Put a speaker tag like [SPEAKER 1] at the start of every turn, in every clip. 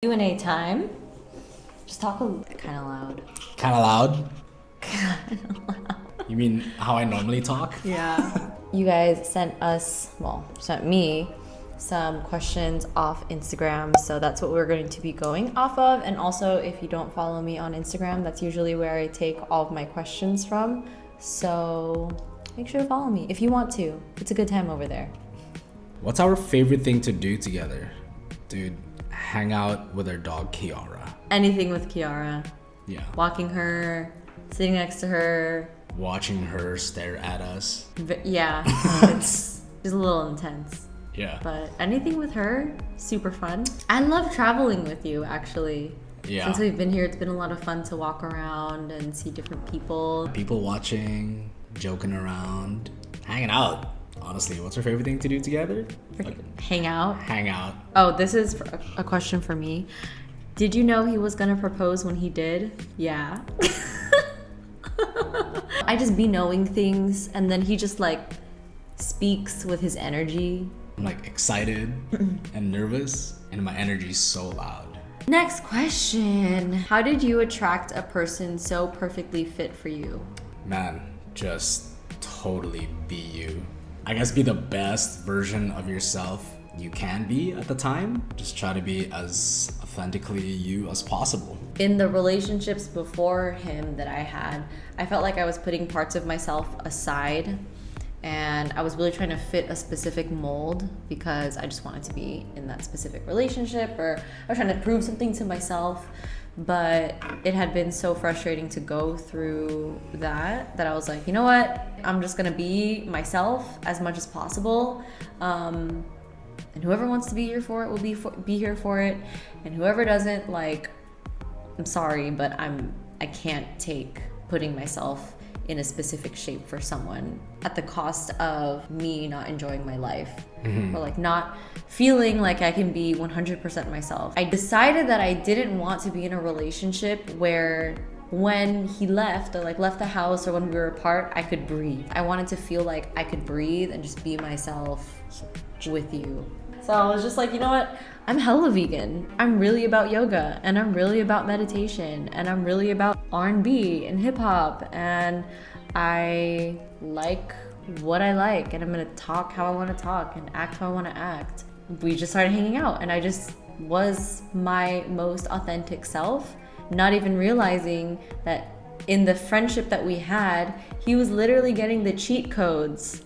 [SPEAKER 1] Q&A time. Just talk kind of loud.
[SPEAKER 2] Kind of loud? You mean how I normally talk?
[SPEAKER 1] Yeah. You guys sent me some questions off Instagram, so that's what we're going to be going off of. And also, if you don't follow me on Instagram, that's usually where I take all of my questions from. So make sure to follow me if you want to. It's a good time over there.
[SPEAKER 2] What's our favorite thing to do together? Dude, hang out with our dog Kiara.
[SPEAKER 1] Anything with Kiara.
[SPEAKER 2] Yeah.
[SPEAKER 1] Walking her, sitting next to her.
[SPEAKER 2] Watching her stare at us.
[SPEAKER 1] Yeah, it's a little intense.
[SPEAKER 2] Yeah.
[SPEAKER 1] But anything with her, super fun. I love traveling with you, actually.
[SPEAKER 2] Yeah.
[SPEAKER 1] Since we've been here, it's been a lot of fun to walk around and see different people.
[SPEAKER 2] People watching, joking around, hanging out. Honestly, what's our favorite thing to do together?
[SPEAKER 1] Hang out.
[SPEAKER 2] Hang out.
[SPEAKER 1] Oh, this is a question for me. Did you know he was gonna propose when he did? Yeah. I just be knowing things, and then he just like speaks with his energy.
[SPEAKER 2] I'm like excited and nervous, and my energy's so loud.
[SPEAKER 1] Next question. How did you attract a person so perfectly fit for you?
[SPEAKER 2] Man, just totally be you. I guess be the best version of yourself you can be at the time. Just try to be as authentically you as possible.
[SPEAKER 1] In the relationships before him that I had, I felt like I was putting parts of myself aside, and I was really trying to fit a specific mold because I just wanted to be in that specific relationship, or I was trying to prove something to myself. But it had been so frustrating to go through that I was like, you know what? I'm just gonna be myself as much as possible. And whoever wants to be here for it will be here for it. And whoever doesn't, like, I'm sorry, but I can't take putting myself in a specific shape for someone at the cost of me not enjoying my life, or like not feeling like I can be 100% myself. I decided that I didn't want to be in a relationship where when he left, or like left the house, or when we were apart, I could breathe. I wanted to feel like I could breathe and just be myself with you. So I was just like, you know what? I'm hella vegan. I'm really about yoga, and I'm really about meditation, and I'm really about R&B and hip hop, and I like what I like, and I'm gonna talk how I want to talk and act how I want to act. We just started hanging out, and I just was my most authentic self, not even realizing that in the friendship that we had, he was literally getting the cheat codes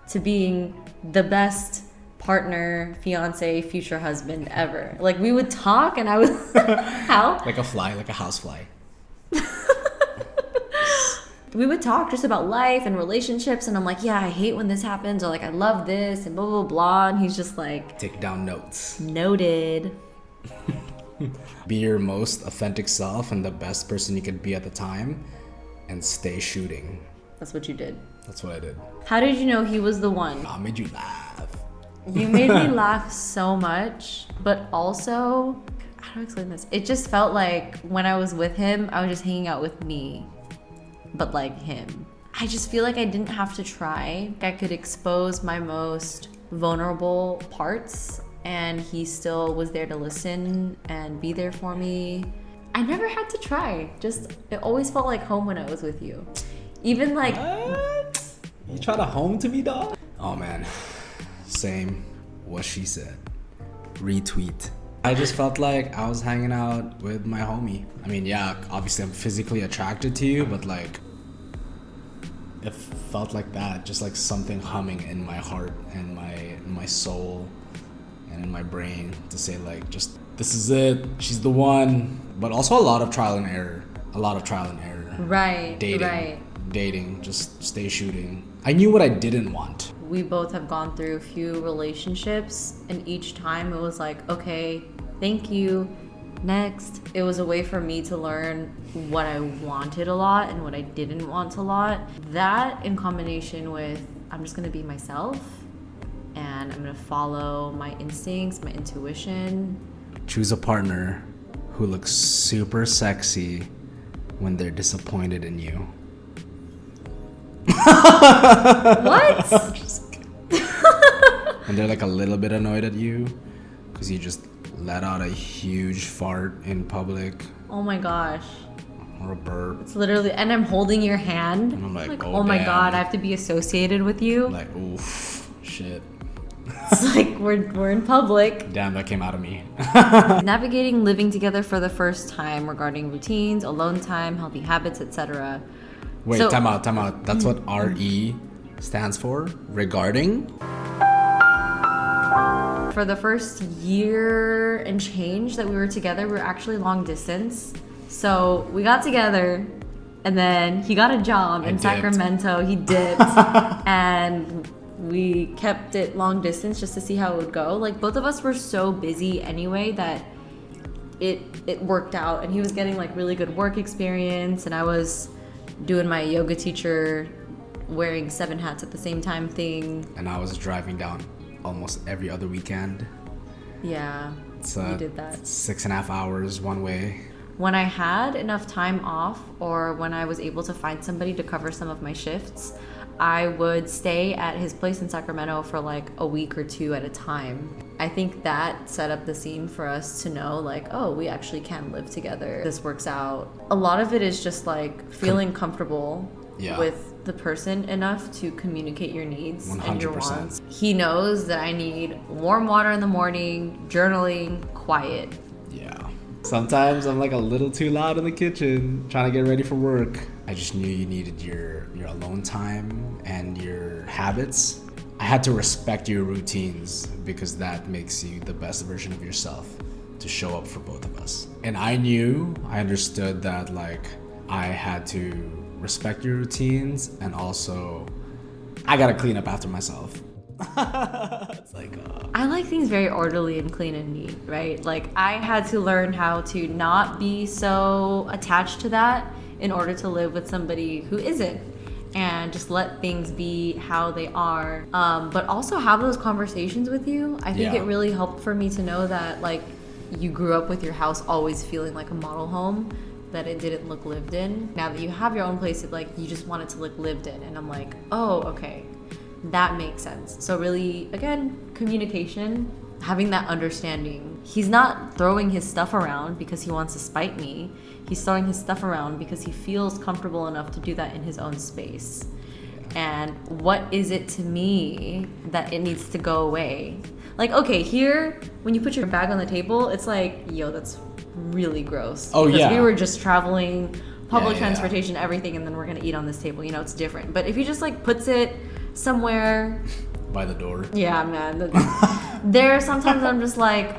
[SPEAKER 1] to being the best partner, fiance, future husband ever. Like, we would talk, and I was how?
[SPEAKER 2] Like a fly, like a housefly.
[SPEAKER 1] We would talk just about life and relationships, and I'm like, yeah, I hate when this happens, or like, I love this, and blah, blah, blah. And he's just like,
[SPEAKER 2] take down notes.
[SPEAKER 1] Noted.
[SPEAKER 2] Be your most authentic self and the best person you could be at the time, and stay shooting.
[SPEAKER 1] That's what you did.
[SPEAKER 2] That's what I did.
[SPEAKER 1] How did you know he was the one?
[SPEAKER 2] I made you laugh.
[SPEAKER 1] You made me laugh so much, but also, how do I explain this? It just felt like when I was with him, I was just hanging out with me, but like him. I just feel like I didn't have to try. I could expose my most vulnerable parts, and he still was there to listen and be there for me. I never had to try. Just, it always felt like home when I was with you. Even like...
[SPEAKER 2] What? You try to home to me, dog? Oh man. Same. What she said. Retweet. I just felt like I was hanging out with my homie. I mean, yeah, obviously I'm physically attracted to you, but like, it felt like that. Just like something humming in my heart and my soul and in my brain to say like, just, this is it. She's the one. But also a lot of trial and error.
[SPEAKER 1] Right.
[SPEAKER 2] Dating, just stay shooting. I knew what I didn't want.
[SPEAKER 1] We both have gone through a few relationships, and each time it was like, okay, thank you, next. It was a way for me to learn what I wanted a lot and what I didn't want a lot. That in combination with, I'm just gonna be myself, and I'm gonna follow my instincts, my intuition.
[SPEAKER 2] Choose a partner who looks super sexy when they're disappointed in you.
[SPEAKER 1] What?
[SPEAKER 2] And they're like a little bit annoyed at you because you just let out a huge fart in public
[SPEAKER 1] Oh my gosh.
[SPEAKER 2] or a burp.
[SPEAKER 1] It's literally, and I'm holding your hand.
[SPEAKER 2] And I'm like,
[SPEAKER 1] oh my
[SPEAKER 2] damn.
[SPEAKER 1] God, I have to be associated with you.
[SPEAKER 2] I'm like, oof, shit.
[SPEAKER 1] It's like we're in public.
[SPEAKER 2] Damn, that came out of me.
[SPEAKER 1] Navigating living together for the first time regarding routines, alone time, healthy habits, etc.
[SPEAKER 2] Wait,
[SPEAKER 1] So-
[SPEAKER 2] time out. That's what RE stands for? Regarding?
[SPEAKER 1] For the first year and change that we were together, we were actually long distance. So we got together and then he got a job in
[SPEAKER 2] dipped.
[SPEAKER 1] Sacramento. He dipped and we kept it long distance just to see how it would go. Like both of us were so busy anyway that it worked out, and he was getting like really good work experience and I was doing my yoga teacher wearing 7 hats at the same time thing.
[SPEAKER 2] And I was driving down almost every other weekend.
[SPEAKER 1] Yeah,
[SPEAKER 2] It's
[SPEAKER 1] we did that.
[SPEAKER 2] 6.5 hours one way.
[SPEAKER 1] When I had enough time off or when I was able to find somebody to cover some of my shifts, I would stay at his place in Sacramento for like a week or 2 at a time. I think that set up the scene for us to know like, oh, we actually can live together. This works out. A lot of it is just like feeling comfortable
[SPEAKER 2] Yeah.
[SPEAKER 1] with the person enough to communicate your needs and your
[SPEAKER 2] 100%.
[SPEAKER 1] wants. He knows that I need warm water in the morning, journaling, quiet.
[SPEAKER 2] Yeah. Sometimes I'm like a little too loud in the kitchen trying to get ready for work. I just knew you needed your alone time and your habits. I had to respect your routines because that makes you the best version of yourself to show up for both of us. And I understood that like I had to respect your routines and also I gotta clean up after myself. It's like
[SPEAKER 1] I like things very orderly and clean and neat, right? Like I had to learn how to not be so attached to that in order to live with somebody who isn't, and just let things be how they are. But also have those conversations with you. I think
[SPEAKER 2] Yeah.
[SPEAKER 1] it really helped for me to know that like you grew up with your house always feeling like a model home, that it didn't look lived in. Now that you have your own place, it like you just want it to look lived in, and I'm like, oh, okay. That makes sense. So really, again, communication, having that understanding. He's not throwing his stuff around because he wants to spite me. He's throwing his stuff around because he feels comfortable enough to do that in his own space. And what is it to me that it needs to go away? Like, okay, here, when you put your bag on the table, it's like, yo, that's really gross.
[SPEAKER 2] Oh,
[SPEAKER 1] because
[SPEAKER 2] yeah.
[SPEAKER 1] we were just traveling, public
[SPEAKER 2] Yeah.
[SPEAKER 1] transportation, everything, and then we're gonna eat on this table. You know, it's different. But if he just like puts it somewhere,
[SPEAKER 2] by the door.
[SPEAKER 1] yeah, man. There are sometimes I'm just like,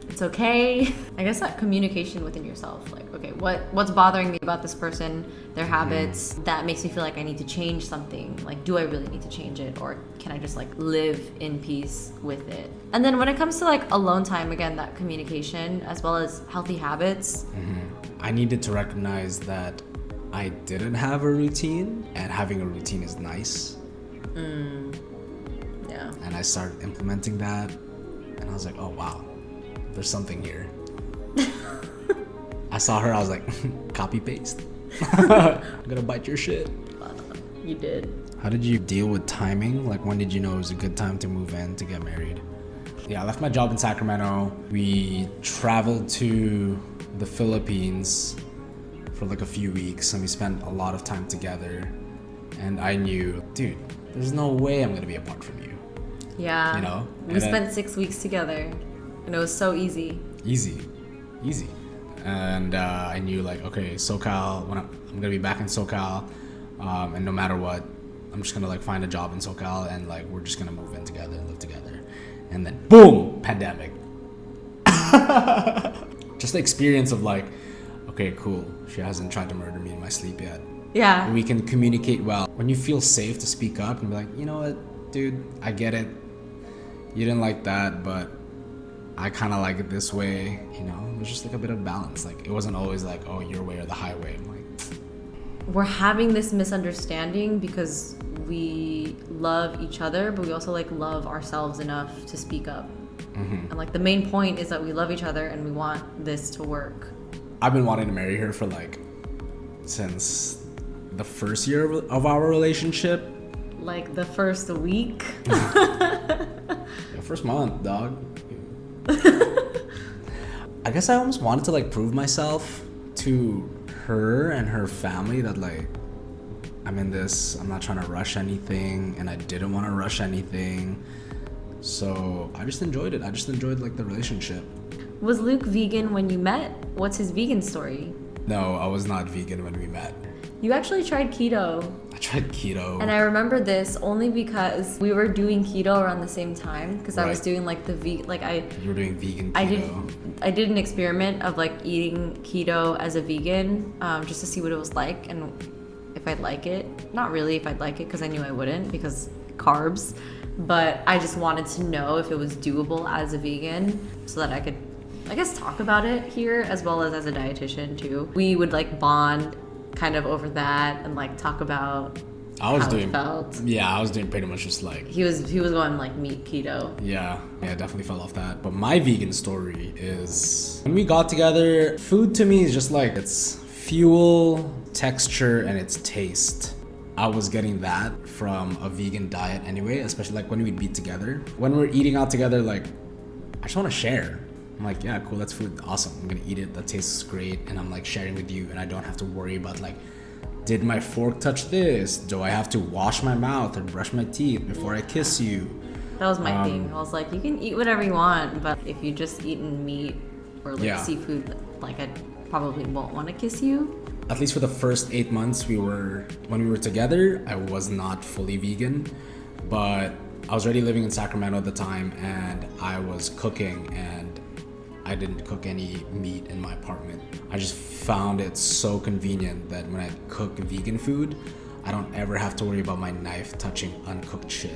[SPEAKER 1] it's okay. I guess that communication within yourself, like, okay, what's bothering me about this person, their habits, that makes me feel like I need to change something. Like, do I really need to change it, or can I just like live in peace with it? And then when it comes to like alone time, again, that communication as well as healthy habits.
[SPEAKER 2] I needed to recognize that I didn't have a routine, and having a routine is nice.
[SPEAKER 1] Yeah.
[SPEAKER 2] And I started implementing that, and I was like, oh wow, there's something here. I saw her, I was like, copy paste. I'm gonna bite your shit.
[SPEAKER 1] You did.
[SPEAKER 2] How did you deal with timing? Like, when did you know it was a good time to move in to get married? Yeah, I left my job in Sacramento. We traveled to the Philippines for like a few weeks, and we spent a lot of time together. And I knew, dude, there's no way I'm gonna be apart from you.
[SPEAKER 1] Yeah.
[SPEAKER 2] You know?
[SPEAKER 1] We
[SPEAKER 2] And then-
[SPEAKER 1] spent 6 weeks together, and it was so easy.
[SPEAKER 2] Easy. And I knew like, okay, SoCal, when I'm gonna be back in SoCal, and no matter what, I'm just gonna like find a job in SoCal, and like we're just gonna move in together and live together. And then boom, pandemic. Just the experience of like, okay, cool, she hasn't tried to murder me in my sleep yet.
[SPEAKER 1] Yeah.
[SPEAKER 2] We can communicate well. When you feel safe to speak up and be like, you know what, dude, I get it. You didn't like that, but I kind of like it this way. You know, it was just like a bit of balance. Like, it wasn't always like, oh, your way or the highway. I'm like,
[SPEAKER 1] We're having this misunderstanding because we love each other, but we also like love ourselves enough to speak up. And like the main point is that we love each other and we want this to work.
[SPEAKER 2] I've been wanting to marry her for like, since the first year of our relationship.
[SPEAKER 1] Like the first week.
[SPEAKER 2] Yeah, first month, dog. I guess I almost wanted to like prove myself to her and her family that like I'm in this, I'm not trying to rush anything, and I didn't want to rush anything. So I just enjoyed it. I just enjoyed like the relationship.
[SPEAKER 1] Was Luke vegan when you met? What's his vegan story?
[SPEAKER 2] No, I was not vegan when we met.
[SPEAKER 1] You actually tried keto.
[SPEAKER 2] I tried keto.
[SPEAKER 1] And I remember this only because we were doing keto around the same time, because I was
[SPEAKER 2] Right.
[SPEAKER 1] doing like
[SPEAKER 2] You were doing vegan keto.
[SPEAKER 1] I did an experiment of like eating keto as a vegan, just to see what it was like and if I'd like it. Not really if I'd like it, because I knew I wouldn't, because carbs. But I just wanted to know if it was doable as a vegan, so that I could, I guess, talk about it here, as well as a dietitian too. We would like bond kind of over that and like talk about how it felt.
[SPEAKER 2] Yeah, I was doing pretty much just like
[SPEAKER 1] He was going like meat keto.
[SPEAKER 2] yeah, I definitely fell off that. But my vegan story is when we got together, food to me is just like it's fuel, texture, and it's taste. I was getting that from a vegan diet anyway, especially like when we'd be together. When we're eating out together, like I just want to share. I'm like, yeah, cool, that's food, awesome. I'm gonna eat it, that tastes great, and I'm like sharing with you, and I don't have to worry about like, did my fork touch this? Do I have to wash my mouth or brush my teeth before I kiss you?
[SPEAKER 1] That was my thing. I was like, you can eat whatever you want, but if you just eaten meat or like
[SPEAKER 2] Yeah.
[SPEAKER 1] seafood, like I probably won't want to kiss you.
[SPEAKER 2] At least for the first 8 months when we were together, I was not fully vegan, but I was already living in Sacramento at the time, and I was cooking, and I didn't cook any meat in my apartment. I just found it so convenient that when I cook vegan food, I don't ever have to worry about my knife touching uncooked shit.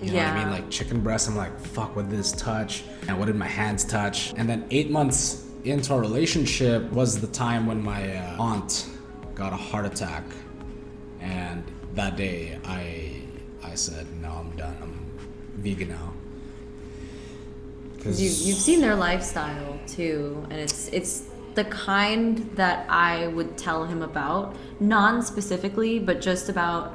[SPEAKER 2] You know what I
[SPEAKER 1] Yeah.
[SPEAKER 2] mean? Like chicken breast, I'm like, fuck, what did this touch? And what did my hands touch? And then 8 months into our relationship was the time when my aunt got a heart attack. And that day I said, no, I'm done. I'm vegan now.
[SPEAKER 1] You've seen their lifestyle too, and it's the kind that I would tell him about, non-specifically, but just about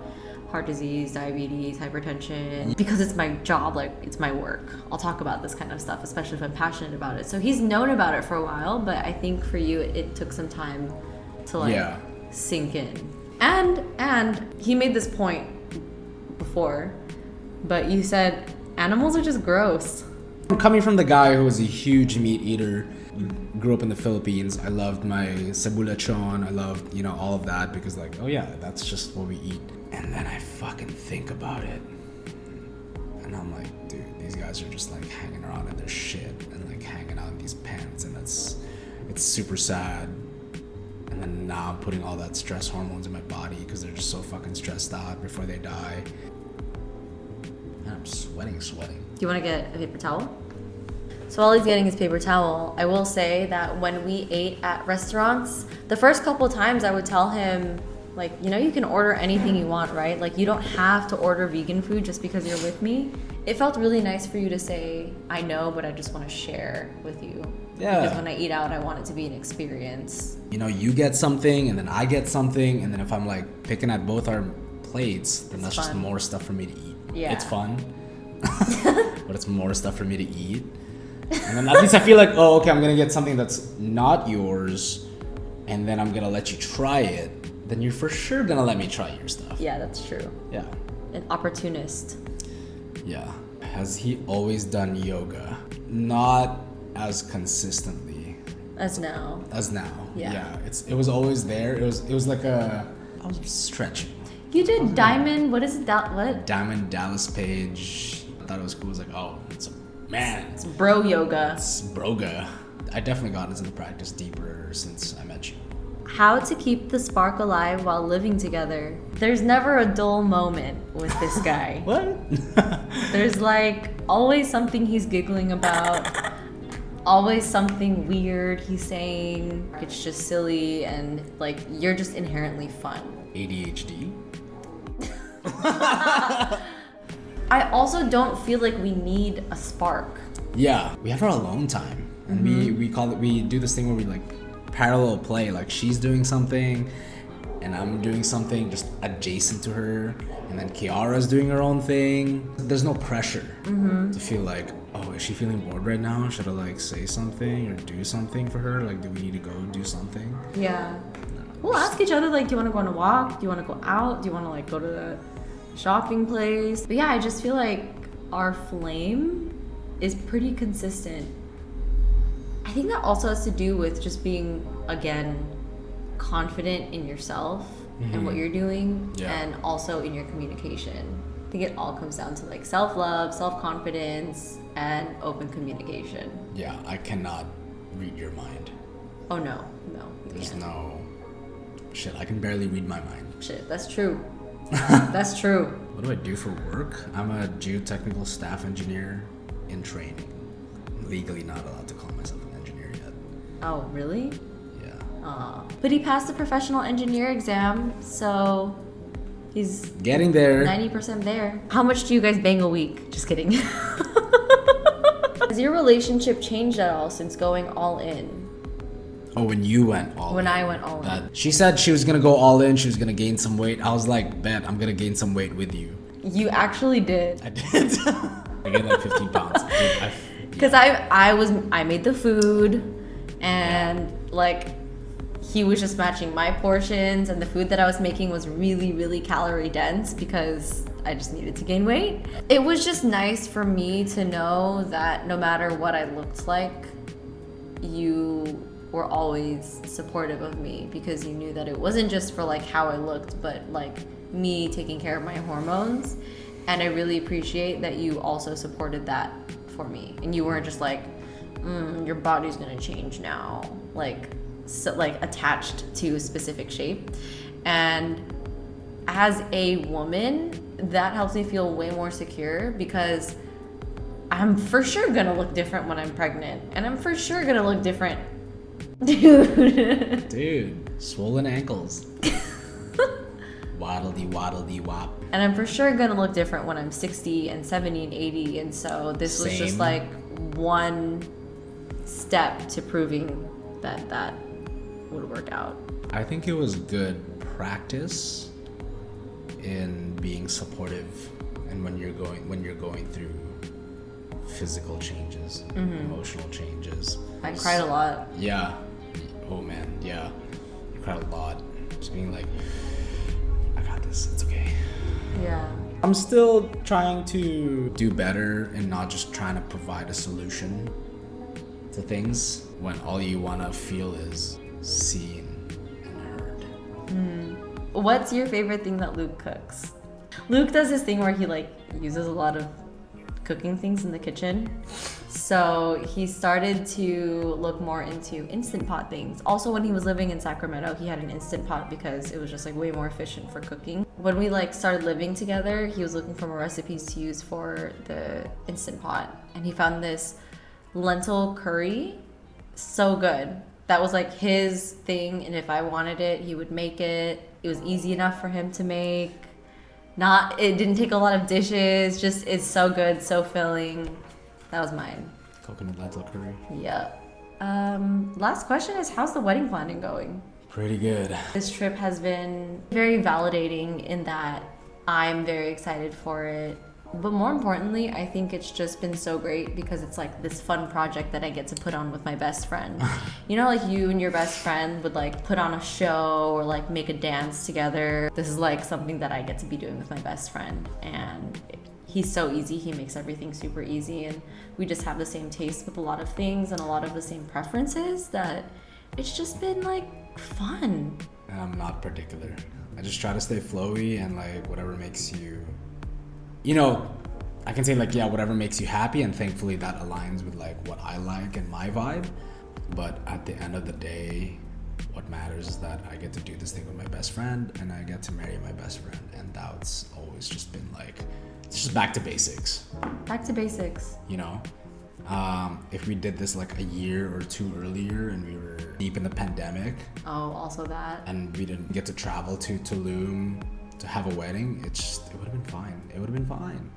[SPEAKER 1] heart disease, diabetes, hypertension, because it's my job, like it's my work. I'll talk about this kind of stuff, especially if I'm passionate about it. So he's known about it for a while, but I think for you it took some time to like
[SPEAKER 2] Yeah.
[SPEAKER 1] sink in. And he made this point before, but you said animals are just gross.
[SPEAKER 2] Coming from the guy who was a huge meat eater, grew up in the Philippines, I loved my cebu lechon, I loved, you know, all of that because like, oh yeah, that's just what we eat. And then I fucking think about it. And I'm like, dude, these guys are just like hanging around in their shit and like hanging out in these pens, and it's super sad. And then now I'm putting all that stress hormones in my body because they're just so fucking stressed out before they die. And I'm sweating.
[SPEAKER 1] Do you want to get a paper towel? So while he's getting his paper towel, I will say that when we ate at restaurants, the first couple of times I would tell him, like, you know, you can order anything you want, right? Like, you don't have to order vegan food just because you're with me. It felt really nice for you to say, I know, but I just want to share with you.
[SPEAKER 2] Yeah.
[SPEAKER 1] Because when I eat out, I want it to be an experience.
[SPEAKER 2] You know, you get something and then I get something, and then if I'm like picking at both our plates, then that's just
[SPEAKER 1] fun.
[SPEAKER 2] more stuff for me to eat.
[SPEAKER 1] Yeah.
[SPEAKER 2] It's fun, but it's more stuff for me to eat. And then at least I feel like, oh, okay, I'm gonna get something that's not yours, and then I'm gonna let you try it. Then you're for sure gonna let me try your stuff.
[SPEAKER 1] Yeah, that's true.
[SPEAKER 2] Yeah.
[SPEAKER 1] An opportunist.
[SPEAKER 2] Yeah. Has he always done yoga? Not as consistently
[SPEAKER 1] As now.
[SPEAKER 2] as now.
[SPEAKER 1] Yeah.
[SPEAKER 2] It was always there. It was like I was stretching.
[SPEAKER 1] You did diamond, what is that? What?
[SPEAKER 2] Diamond Dallas Page. I thought it was cool. I was like, oh, it's
[SPEAKER 1] Bro yoga.
[SPEAKER 2] it's broga. I definitely got into the practice deeper since I met you.
[SPEAKER 1] How to keep the spark alive while living together. There's never a dull moment with this guy.
[SPEAKER 2] What?
[SPEAKER 1] There's like always something he's giggling about, always something weird he's saying. It's just silly, and like you're just inherently fun.
[SPEAKER 2] ADHD?
[SPEAKER 1] I also don't feel like we need a spark.
[SPEAKER 2] Yeah, we have our alone time, and we do this thing where we like parallel play. Like she's doing something, and I'm doing something just adjacent to her, and then Kiara's doing her own thing. There's no pressure to feel like, oh, is she feeling bored right now? Should I like say something or do something for her? Like, do we need to go do something?
[SPEAKER 1] Yeah. We'll ask each other, like, do you want to go on a walk? Do you want to go out? Do you want to like go to the shopping place? But yeah, I just feel like our flame is pretty consistent. I think that also has to do with just being, again, confident in yourself and what you're doing, and also in your communication. I think it all comes down to like self-love, self-confidence, and open communication.
[SPEAKER 2] Yeah, I cannot read your mind.
[SPEAKER 1] Oh no,
[SPEAKER 2] There's no... Shit, I can barely read my mind.
[SPEAKER 1] Shit, that's true. That's true.
[SPEAKER 2] What do I do for work? I'm a geotechnical staff engineer in training. I'm legally not allowed to call myself an engineer yet.
[SPEAKER 1] Oh, really?
[SPEAKER 2] Yeah.
[SPEAKER 1] But he passed the professional engineer exam, so he's
[SPEAKER 2] Getting there.
[SPEAKER 1] 90% there. How much do you guys bang a week? Just kidding. Has your relationship changed at all since going all in?
[SPEAKER 2] Oh, when you went all in.
[SPEAKER 1] When I went all in.
[SPEAKER 2] She said she was gonna go all in, she was gonna gain some weight. I was like, bet, I'm gonna gain some weight with you.
[SPEAKER 1] You actually did.
[SPEAKER 2] I did. I gained like 15 pounds.
[SPEAKER 1] Because I made the food, and like he was just matching my portions, and the food that I was making was really, really calorie dense because I just needed to gain weight. It was just nice for me to know that no matter what I looked like, you were always supportive of me, because you knew that it wasn't just for like how I looked, but like me taking care of my hormones. And I really appreciate that you also supported that for me, and you weren't just like, your body's gonna change now, like so, like attached to a specific shape. And as a woman, that helps me feel way more secure, because I'm for sure gonna look different when I'm pregnant, and I'm for sure gonna look different.
[SPEAKER 2] Dude, swollen ankles. Waddle-dee wop.
[SPEAKER 1] And I'm for sure gonna look different when I'm 60 and 70 and 80, and so this was just like one step to proving that that would work out.
[SPEAKER 2] I think it was good practice in being supportive, and when you're going through physical changes, emotional changes.
[SPEAKER 1] I cried a lot.
[SPEAKER 2] Yeah. Oh man, yeah. I cried a lot. Just being like, I got this, it's okay.
[SPEAKER 1] Yeah.
[SPEAKER 2] I'm still trying to do better and not just trying to provide a solution to things when all you want to feel is seen and heard.
[SPEAKER 1] What's your favorite thing that Luke cooks? Luke does this thing where he like uses a lot of cooking things in the kitchen. So he started to look more into Instant Pot things. Also, when he was living in Sacramento, he had an Instant Pot because it was just like way more efficient for cooking. When we like started living together, he was looking for more recipes to use for the Instant Pot, and he found this lentil curry. So good. That was like his thing, and if I wanted it, he would make it. It was easy enough for him to make. It didn't take a lot of dishes, just it's so good, so filling. That was mine.
[SPEAKER 2] Coconut lentil curry.
[SPEAKER 1] Yep. Last question is, how's the wedding planning going?
[SPEAKER 2] Pretty good.
[SPEAKER 1] This trip has been very validating in that I'm very excited for it. But more importantly, I think it's just been so great because it's like this fun project that I get to put on with my best friend. You know, like you and your best friend would like put on a show or like make a dance together. This is like something that I get to be doing with my best friend. And he's so easy. He makes everything super easy. And we just have the same taste with a lot of things and a lot of the same preferences that it's just been like fun.
[SPEAKER 2] And I'm not particular. I just try to stay flowy and like whatever makes you... You know, I can say like, yeah, whatever makes you happy, and thankfully that aligns with like what I like and my vibe. But at the end of the day, what matters is that I get to do this thing with my best friend, and I get to marry my best friend, and that's always just been like, it's just back to basics.
[SPEAKER 1] Back to basics.
[SPEAKER 2] You know, if we did this like a year or two earlier and we were deep in the pandemic.
[SPEAKER 1] Oh, also that.
[SPEAKER 2] And we didn't get to travel to Tulum to have a wedding, it would have been fine. It would have been fine.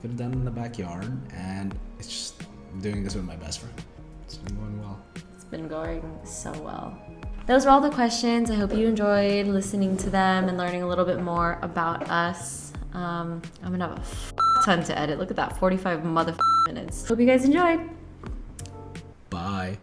[SPEAKER 2] Could have done it in the backyard, and it's just, I'm doing this with my best friend. It's been going well.
[SPEAKER 1] It's been going so well. those were all the questions. I hope you enjoyed listening to them and learning a little bit more about us. I'm gonna have a ton to edit. Look at that, 45 minutes. Hope you guys enjoyed.
[SPEAKER 2] Bye.